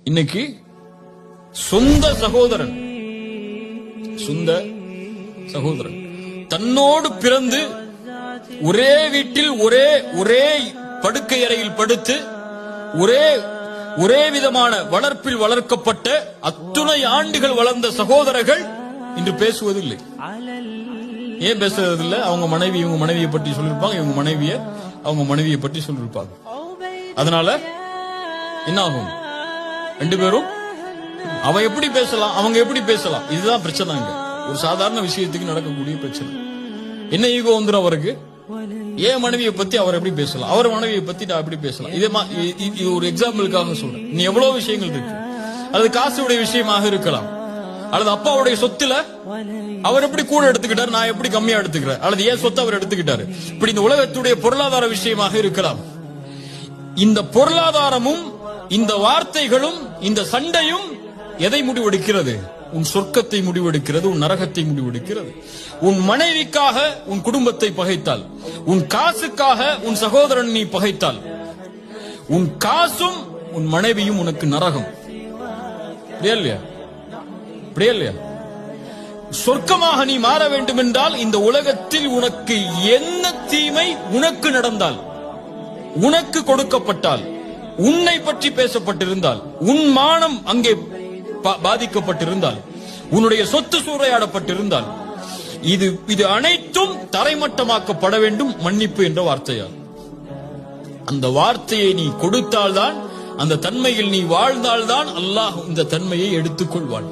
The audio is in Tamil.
இன்னைக்கு சொந்த சகோதரன் தன்னோடு பிறந்து ஒரே வீட்டில் ஒரே படுக்கை அறையில் படுத்து ஒரே விதமான வளர்ப்பில் வளர்க்கப்பட்ட அத்துணை ஆண்டுகள் வளர்ந்த சகோதரர்கள் இன்று பேசுவதில்லை. ஏன் பேசுறதில்லை? அவங்க மனைவி இவங்க மனைவியை பற்றி சொல்லிருப்பாங்க, இவங்க அவங்க மனைவியை பற்றி சொல்லிருப்பாங்க. அதனால என்ன ஆகும்? ரெண்டு பேரும் அவன் எப்படி பேசலாம், அவங்க எப்படி பேசலாம், இதுதான் பிரச்சனை. ஒரு சாதாரண விஷயத்துக்கு நடக்கக்கூடிய பிரச்சனை. என்ன ஈகோ வந்துடும் அவருக்கு? ஏன் மனைவியை பத்தி அவர் எப்படி பேசலாம், அவர் மனைவியை பத்தி நான் எப்படி பேசலாம்? இது ஒரு எக்ஸாம்பிளுக்காக சொல்றேன். நீ எவ்வளவு விஷயங்கள் இருக்கு. அது காசுடைய விஷயமாக இருக்கலாம், அல்லது அப்பாவுடைய சொத்துல அவர் எப்படி கூட எடுத்துக்கிட்டார், நான் எப்படி கம்மியா எடுத்துக்கிறேன், அல்லது ஏன் சொத்து அவர் எடுத்துக்கிட்டாரு. இப்படி இந்த உலகத்துடைய பொருளாதார விஷயமாக இருக்கலாம். இந்த பொருளாதாரமும் இந்த வார்த்தைகளும் இந்த சண்டையும் எதை முடிவெடுக்கிறது? உன் சொர்க்கத்தை முடிவெடுக்கிறது, உன் நரகத்தை முடிவெடுக்கிறது. உன் மனைவிக்காக உன் குடும்பத்தை பகைத்தால், உன் காசுக்காக உன் சகோதரன் நீ பகைத்தால், உன் காசும் உன் மனைவியும் உனக்கு நரகம். இல்லையா? சொர்க்கமாக நீ மாற வேண்டும் என்றால் இந்த உலகத்தில் உனக்கு என்ன தீமை உனக்கு நடந்தால், உனக்கு கொடுக்கப்பட்டால், உன்னை பற்றி பேசப்பட்டிருந்தால், உன் மானம் அங்கே பாதிக்கப்பட்டிருந்தால், உன்னுடைய சொத்து சூறையாடப்பட்டிருந்தால், இது அனைத்தும் தரைமட்டமாக்கப்பட வேண்டும் மன்னிப்பு என்ற வார்த்தையால். அந்த வார்த்தையை நீ கொடுத்தால்தான், அந்த தன்மையில் நீ வாழ்ந்தால்தான் அல்லாஹ் இந்த தன்மையை எடுத்துக்கொள்வான்.